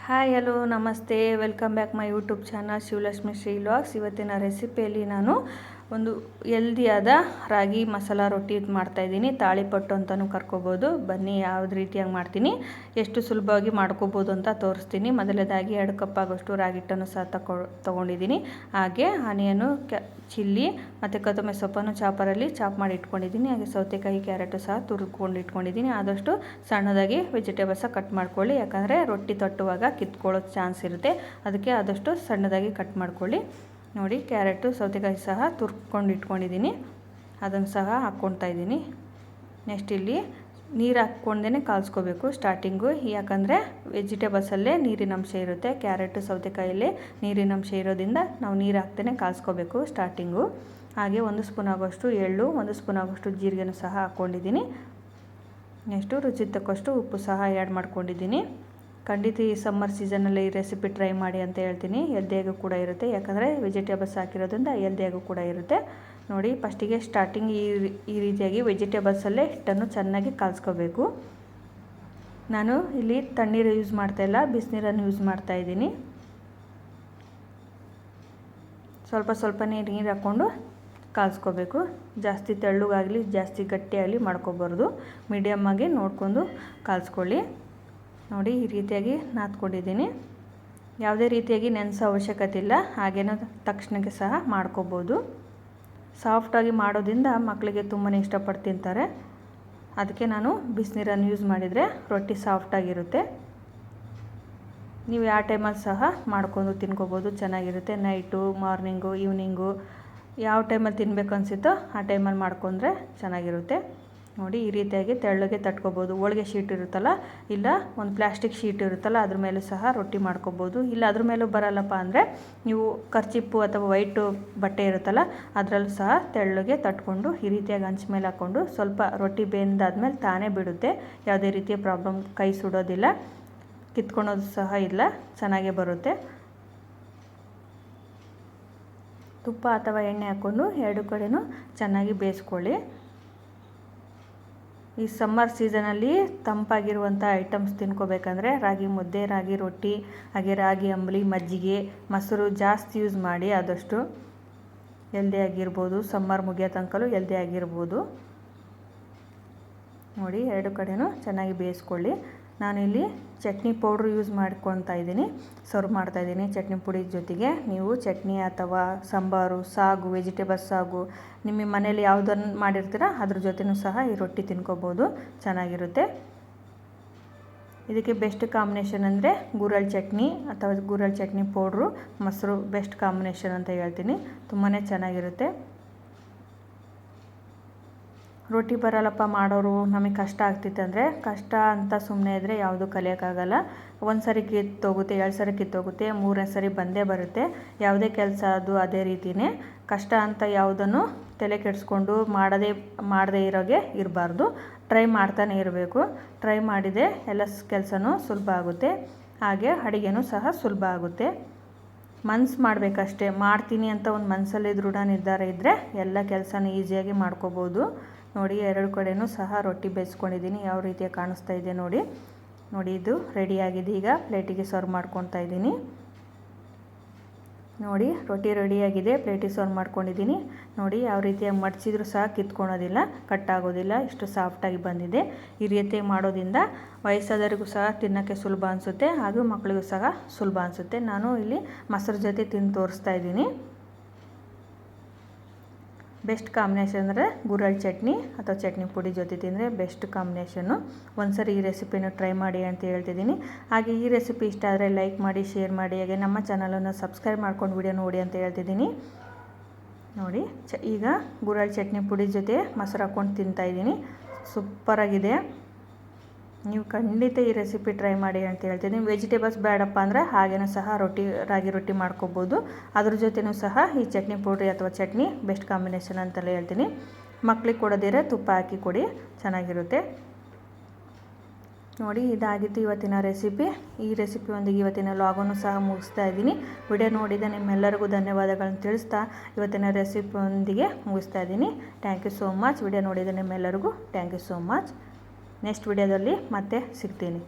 Hi hello ನಮಸ್ತೆ, welcome back my YouTube channel Shivalakshmi Shri vlogs. ಇವತ್ತಿನ ರೆಸಿಪಿಯಲ್ಲಿ ನಾನು ಒಂದು ಹೆಲ್ದಿಯಾದ ರಾಗಿ ಮಸಾಲ ರೊಟ್ಟಿ ಮಾಡ್ತಾಯಿದ್ದೀನಿ. ತಾಳಿಪಟ್ಟು ಅಂತಲೂ ಕರ್ಕೋಬೋದು. ಬನ್ನಿ ಯಾವ್ದು ರೀತಿಯಾಗಿ ಮಾಡ್ತೀನಿ, ಎಷ್ಟು ಸುಲಭವಾಗಿ ಮಾಡ್ಕೋಬೋದು ಅಂತ ತೋರಿಸ್ತೀನಿ. ಮೊದಲನೇದಾಗಿ 2 ಕಪ್ ಆಗೋಷ್ಟು ರಾಗಿ ಹಿಟ್ಟನ್ನು ಸಹ ತೊಗೊಂಡಿದ್ದೀನಿ. ಹಾಗೆ ಆನಿಯನು, ಚಿಲ್ಲಿ ಮತ್ತು ಕೊತ್ತಂಬರಿ ಸೊಪ್ಪನ್ನು ಚಾಪರಲ್ಲಿ ಚಾಪ್ ಮಾಡಿ ಇಟ್ಕೊಂಡಿದ್ದೀನಿ. ಹಾಗೆ ಸೌತೆಕಾಯಿ, ಕ್ಯಾರೆಟು ಸಹ ತುರ್ಕೊಂಡು ಇಟ್ಕೊಂಡಿದ್ದೀನಿ. ಆದಷ್ಟು ಸಣ್ಣದಾಗಿ ವೆಜಿಟೇಬಲ್ಸ ಕಟ್ ಮಾಡ್ಕೊಳ್ಳಿ, ಯಾಕಂದರೆ ರೊಟ್ಟಿ ತಟ್ಟುವಾಗ ಕಿತ್ಕೊಳ್ಳೋ ಚಾನ್ಸ್ ಇರುತ್ತೆ. ಅದಕ್ಕೆ ಆದಷ್ಟು ಸಣ್ಣದಾಗಿ ಕಟ್ ಮಾಡ್ಕೊಳ್ಳಿ. ನೋಡಿ, ಕ್ಯಾರೆಟು ಸೌತೆಕಾಯಿ ಸಹ ತುರ್ಕೊಂಡು ಇಟ್ಕೊಂಡಿದ್ದೀನಿ, ಅದನ್ನು ಸಹ ಹಾಕ್ಕೊಳ್ತಾ ಇದ್ದೀನಿ. ನೆಕ್ಸ್ಟ್ ಇಲ್ಲಿ ನೀರು ಹಾಕ್ಕೊಂಡೇ ಕಾಲ್ಸ್ಕೋಬೇಕು ಸ್ಟಾರ್ಟಿಂಗು, ಯಾಕಂದರೆ ವೆಜಿಟೇಬಲ್ಸಲ್ಲೇ ನೀರಿನ ಅಂಶ ಇರುತ್ತೆ. ಕ್ಯಾರೆಟು ಸೌತೆಕಾಯಲ್ಲೇ ನೀರಿನ ಅಂಶ ಇರೋದ್ರಿಂದ ನಾವು ನೀರು ಹಾಕ್ತೇ ಕಾಲ್ಸ್ಕೋಬೇಕು ಸ್ಟಾರ್ಟಿಂಗು. ಹಾಗೆ 1 ಸ್ಪೂನ್ ಆಗೋಷ್ಟು ಎಳ್ಳು, 1 ಸ್ಪೂನ್ ಆಗೋಷ್ಟು ಜೀರಿಗೆನೂ ಸಹ ಹಾಕ್ಕೊಂಡಿದ್ದೀನಿ. ನೆಕ್ಸ್ಟು ರುಚಿಗೆ ತಕ್ಕಷ್ಟು ಉಪ್ಪು ಸಹ ಆ್ಯಡ್ ಮಾಡ್ಕೊಂಡಿದ್ದೀನಿ. ಖಂಡಿತ ಈ ಸಮ್ಮರ್ ಸೀಸನಲ್ಲಿ ಈ ರೆಸಿಪಿ ಟ್ರೈ ಮಾಡಿ ಅಂತ ಹೇಳ್ತೀನಿ. ಹೆಲ್ದಿಯಾಗೂ ಕೂಡ ಇರುತ್ತೆ, ಯಾಕಂದರೆ ವೆಜಿಟೇಬಲ್ಸ್ ಹಾಕಿರೋದ್ರಿಂದ ಹೆಲ್ದಿಯಾಗೂ ಕೂಡ ಇರುತ್ತೆ. ನೋಡಿ, ಫಸ್ಟಿಗೆ ಸ್ಟಾರ್ಟಿಂಗ್ ಈ ರೀತಿಯಾಗಿ ವೆಜಿಟೇಬಲ್ಸಲ್ಲೇ ಹಿಟ್ಟನ್ನು ಚೆನ್ನಾಗಿ ಕಾಲ್ಸ್ಕೋಬೇಕು. ನಾನು ಇಲ್ಲಿ ತಣ್ಣೀರು ಯೂಸ್ ಮಾಡ್ತಾಯಿಲ್ಲ, ಬಿಸಿನೀರನ್ನು ಯೂಸ್ ಮಾಡ್ತಾಯಿದ್ದೀನಿ. ಸ್ವಲ್ಪನೇ ನೀರು ಹಾಕ್ಕೊಂಡು ಕಾಲ್ಸ್ಕೋಬೇಕು. ಜಾಸ್ತಿ ತೆಳ್ಳಗಾಗಲಿ ಜಾಸ್ತಿ ಗಟ್ಟಿಯಾಗಲಿ ಮಾಡ್ಕೊಬಾರ್ದು, ಮೀಡಿಯಮ್ಮಾಗಿ ನೋಡಿಕೊಂಡು ಕಾಲ್ಸ್ಕೊಳ್ಳಿ. ನೋಡಿ, ಈ ರೀತಿಯಾಗಿ ನಾದ್ಕೊಂಡಿದ್ದೀನಿ. ಯಾವುದೇ ರೀತಿಯಾಗಿ ನೆನೆಸೋ ಅವಶ್ಯಕತೆ ಇಲ್ಲ, ಹಾಗೇನೋ ತಕ್ಷಣಕ್ಕೆ ಸಹ ಮಾಡ್ಕೋಬೋದು. ಸಾಫ್ಟಾಗಿ ಮಾಡೋದ್ರಿಂದ ಮಕ್ಕಳಿಗೆ ತುಂಬಾ ಇಷ್ಟಪಟ್ಟು ತಿಂತಾರೆ. ಅದಕ್ಕೆ ನಾನು ಬಿಸಿನೀರನ್ನು ಯೂಸ್ ಮಾಡಿದರೆ ರೊಟ್ಟಿ ಸಾಫ್ಟಾಗಿರುತ್ತೆ. ನೀವು ಯಾವ ಟೈಮಲ್ಲಿ ಸಹ ಮಾಡ್ಕೊಂಡು ತಿನ್ಕೋಬೋದು, ಚೆನ್ನಾಗಿರುತ್ತೆ. ನೈಟು, ಮಾರ್ನಿಂಗು, ಈವ್ನಿಂಗು ಯಾವ ಟೈಮಲ್ಲಿ ತಿನ್ನಬೇಕು ಅನಿಸುತ್ತೋ ಆ ಟೈಮಲ್ಲಿ ಮಾಡ್ಕೊಂಡ್ರೆ ಚೆನ್ನಾಗಿರುತ್ತೆ. ನೋಡಿ, ಈ ರೀತಿಯಾಗಿ ತೆಳ್ಳಗೆ ತಟ್ಕೋಬೋದು. ಹೋಳಿಗೆ ಶೀಟ್ ಇರುತ್ತಲ್ಲ, ಇಲ್ಲ ಒಂದು ಪ್ಲಾಸ್ಟಿಕ್ ಶೀಟ್ ಇರುತ್ತಲ್ಲ, ಅದ್ರ ಮೇಲೂ ಸಹ ರೊಟ್ಟಿ ಮಾಡ್ಕೋಬೋದು. ಇಲ್ಲ ಅದ್ರ ಮೇಲೂ ಬರಲ್ಲಪ್ಪ ಅಂದರೆ ನೀವು ಕರ್ಚಿಪ್ಪು ಅಥವಾ ವೈಟು ಬಟ್ಟೆ ಇರುತ್ತಲ್ಲ, ಅದರಲ್ಲೂ ಸಹ ತೆಳ್ಳಗೆ ತಟ್ಕೊಂಡು ಈ ರೀತಿಯಾಗಿ ಹಂಚು ಮೇಲೆ ಹಾಕ್ಕೊಂಡು ಸ್ವಲ್ಪ ರೊಟ್ಟಿ ಬೆಂದಾದ್ಮೇಲೆ ತಾನೇ ಬಿಡುತ್ತೆ. ಯಾವುದೇ ರೀತಿಯ ಪ್ರಾಬ್ಲಮ್, ಕೈ ಸುಡೋದಿಲ್ಲ, ಕಿತ್ಕೊಳೋದು ಸಹ ಇಲ್ಲ, ಚೆನ್ನಾಗೇ ಬರುತ್ತೆ. ತುಪ್ಪ ಅಥವಾ ಎಣ್ಣೆ ಹಾಕ್ಕೊಂಡು 2 ಕಡೆನೂ ಚೆನ್ನಾಗಿ ಬೇಯಿಸ್ಕೊಳ್ಳಿ. ಈ ಸಮ್ಮರ್ ಸೀಸನಲ್ಲಿ ತಂಪಾಗಿರುವಂಥ ಐಟಮ್ಸ್ ತಿನ್ಕೋಬೇಕಂದ್ರೆ ರಾಗಿ ಮುದ್ದೆ, ರಾಗಿ ರೊಟ್ಟಿ, ಹಾಗೆ ರಾಗಿ ಅಂಬಲಿ, ಮಜ್ಜಿಗೆ, ಮೊಸರು ಜಾಸ್ತಿ ಯೂಸ್ ಮಾಡಿ. ಆದಷ್ಟು ಹೆಲ್ದಿಯಾಗಿರ್ಬೋದು, ಸಮ್ಮರ್ ಮುಗಿಯೋ ತನಕಲೂ ಹೆಲ್ದಿಯಾಗಿರ್ಬೋದು. ನೋಡಿ, 2 ಕಡೆನೂ ಚೆನ್ನಾಗಿ ಬೇಯಿಸ್ಕೊಳ್ಳಿ. ನಾನಿಲ್ಲಿ ಚಟ್ನಿ ಪೌಡ್ರ್ ಯೂಸ್ ಮಾಡ್ಕೊತಾ ಇದ್ದೀನಿ, ಸರ್ವ್ ಮಾಡ್ತಾಯಿದ್ದೀನಿ ಚಟ್ನಿ ಪುಡಿ ಜೊತೆಗೆ. ನೀವು ಚಟ್ನಿ ಅಥವಾ ಸಾಂಬಾರು, ಸಾಗು, ವೆಜಿಟೇಬಲ್ ಸಾಗು ನಿಮ್ಮ ಮನೇಲಿ ಯಾವುದನ್ನು ಮಾಡಿರ್ತೀರ ಅದ್ರ ಜೊತೆನೂ ಸಹ ಈ ರೊಟ್ಟಿ ತಿನ್ಕೋಬೋದು, ಚೆನ್ನಾಗಿರುತ್ತೆ. ಇದಕ್ಕೆ ಬೆಸ್ಟ್ ಕಾಂಬಿನೇಷನ್ ಅಂದರೆ ಗುರೆಳ್ಳು ಚಟ್ನಿ ಅಥವಾ ಗುರೆಳ್ಳು ಚಟ್ನಿ ಪೌಡ್ರು, ಮೊಸರು ಬೆಸ್ಟ್ ಕಾಂಬಿನೇಷನ್ ಅಂತ ಹೇಳ್ತೀನಿ. ತುಂಬಾ ಚೆನ್ನಾಗಿರುತ್ತೆ. ರೊಟ್ಟಿ ಬರಲ್ಲಪ್ಪ ಮಾಡೋರು, ನಮಗೆ ಕಷ್ಟ ಆಗ್ತಿತ್ತು ಅಂದರೆ, ಕಷ್ಟ ಅಂತ ಸುಮ್ಮನೆ ಇದ್ದರೆ ಯಾವುದು ಕಲಿಯೋಕ್ಕಾಗಲ್ಲ. 1 ಸರಿ ಕಿತ್ತೋಗುತ್ತೆ, 2 ಸರಿ ಕಿತ್ತೋಗುತ್ತೆ, 3ನೇ ಸರಿ ಬಂದೇ ಬರುತ್ತೆ. ಯಾವುದೇ ಕೆಲಸ ಅದು ಅದೇ ರೀತಿಯೇ. ಕಷ್ಟ ಅಂತ ಯಾವುದನ್ನು ತಲೆ ಕೆಡಿಸ್ಕೊಂಡು ಮಾಡದೇ ಇರೋಗೆ ಇರಬಾರ್ದು. ಟ್ರೈ ಮಾಡ್ತಾನೆ ಇರಬೇಕು. ಟ್ರೈ ಮಾಡಿದೆ ಎಲ್ಲ ಕೆಲಸನೂ ಸುಲಭ ಆಗುತ್ತೆ, ಹಾಗೆ ಅಡುಗೆನೂ ಸಹ ಸುಲಭ ಆಗುತ್ತೆ. ಮನ್ಸು ಮಾಡಬೇಕಷ್ಟೇ. ಮಾಡ್ತೀನಿ ಅಂತ ಒಂದು ಮನಸ್ಸಲ್ಲಿ ದೃಢ ನಿರ್ಧಾರ ಇದ್ದರೆ ಎಲ್ಲ ಕೆಲಸನೂ ಈಸಿಯಾಗಿ ಮಾಡ್ಕೋಬೋದು. ನೋಡಿ, 2 ಕಡೆನೂ ಸಹ ರೊಟ್ಟಿ ಬೇಯಿಸ್ಕೊಂಡಿದ್ದೀನಿ. ಯಾವ ರೀತಿಯಾಗಿ ಕಾಣಿಸ್ತಾ ಇದೆ ನೋಡಿ. ಇದು ರೆಡಿಯಾಗಿದೆ. ಈಗ ಪ್ಲೇಟಿಗೆ ಸರ್ವ್ ಮಾಡ್ಕೊತಾ ಇದ್ದೀನಿ. ನೋಡಿ, ರೊಟ್ಟಿ ರೆಡಿಯಾಗಿದೆ, ಪ್ಲೇಟಿಗೆ ಸರ್ವ್ ಮಾಡ್ಕೊಂಡಿದ್ದೀನಿ. ನೋಡಿ, ಯಾವ ರೀತಿಯಾಗಿ ಮಡಿಸಿದ್ರೂ ಸಹ ಕಿತ್ಕೊಳೋದಿಲ್ಲ, ಕಟ್ಟಾಗೋದಿಲ್ಲ, ಇಷ್ಟು ಸಾಫ್ಟಾಗಿ ಬಂದಿದೆ. ಈ ರೀತಿ ಮಾಡೋದ್ರಿಂದ ವಯಸ್ಸಾದವರಿಗೂ ಸಹ ತಿನ್ನೋಕ್ಕೆ ಸುಲಭ ಅನಿಸುತ್ತೆ, ಹಾಗೂ ಮಕ್ಕಳಿಗೂ ಸಹ ಸುಲಭ ಅನಿಸುತ್ತೆ. ನಾನು ಇಲ್ಲಿ ಮೊಸರು ಜೊತೆ ತಿಂದು ತೋರಿಸ್ತಾ ಇದ್ದೀನಿ. ಬೆಸ್ಟ್ ಕಾಂಬಿನೇಷನ್ ಅಂದರೆ ಗುರೆಳ್ಳು ಚಟ್ನಿ ಅಥವಾ ಚಟ್ನಿ ಪುಡಿ ಜೊತೆ ತಿಂದರೆ ಬೆಸ್ಟ್ ಕಾಂಬಿನೇಷನ್ನು. ಒಂದ್ಸರಿ ಈ ರೆಸಿಪಿನ ಟ್ರೈ ಮಾಡಿ ಅಂತ ಹೇಳ್ತಿದ್ದೀನಿ. ಹಾಗೆ ಈ ರೆಸಿಪಿ ಇಷ್ಟ ಆದರೆ ಲೈಕ್ ಮಾಡಿ, ಶೇರ್ ಮಾಡಿ, ಹಾಗೆ ನಮ್ಮ ಚಾನಲನ್ನು ಸಬ್ಸ್ಕ್ರೈಬ್ ಮಾಡ್ಕೊಂಡು ವಿಡಿಯೋ ನೋಡಿ ಅಂತ ಹೇಳ್ತಿದ್ದೀನಿ. ನೋಡಿ, ಈಗ ಗುರೆಳ್ಳು ಚಟ್ನಿ ಪುಡಿ ಜೊತೆ ಮೊಸರು ಹಾಕ್ಕೊಂಡು ತಿಂತಾಯಿದ್ದೀನಿ. ಸೂಪರಾಗಿದೆ. ನೀವು ಖಂಡಿತ ಈ ರೆಸಿಪಿ ಟ್ರೈ ಮಾಡಿ ಅಂತ ಹೇಳ್ತೀನಿ. ವೆಜಿಟೇಬಲ್ಸ್ ಬೇಡಪ್ಪ ಅಂದರೆ ಹಾಗೇನೂ ಸಹ ರಾಗಿ ರೊಟ್ಟಿ ಮಾಡ್ಕೋಬೋದು. ಅದ್ರ ಜೊತೆನೂ ಸಹ ಈ ಚಟ್ನಿ ಪೌಡ್ರಿ ಅಥವಾ ಚಟ್ನಿ ಬೆಸ್ಟ್ ಕಾಂಬಿನೇಷನ್ ಅಂತಲೇ ಹೇಳ್ತೀನಿ. ಮಕ್ಳಿಗೆ ಕೊಡೋದಿದ್ರೆ ತುಪ್ಪ ಹಾಕಿ ಕೊಡಿ, ಚೆನ್ನಾಗಿರುತ್ತೆ. ನೋಡಿ, ಇದಾಗಿತ್ತು ಇವತ್ತಿನ ರೆಸಿಪಿ. ಈ ರೆಸಿಪಿಯೊಂದಿಗೆ ಇವತ್ತಿನ ವ್ಲಾಗನ್ನು ಸಹ ಮುಗಿಸ್ತಾ ಇದ್ದೀನಿ. ವಿಡಿಯೋ ನೋಡಿದ ನಿಮ್ಮೆಲ್ಲರಿಗೂ ಧನ್ಯವಾದಗಳನ್ನು ತಿಳಿಸ್ತಾ ಇವತ್ತಿನ ರೆಸಿಪಿಯೊಂದಿಗೆ ಮುಗಿಸ್ತಾ ಇದ್ದೀನಿ. Thank you so much. Video ನೋಡಿದ ನಿಮ್ಮೆಲ್ಲರಿಗೂ thank you so much. Next ವಿಡಿಯೋದಲ್ಲಿ ಮತ್ತೆ ಸಿಗ್ತೀನಿ.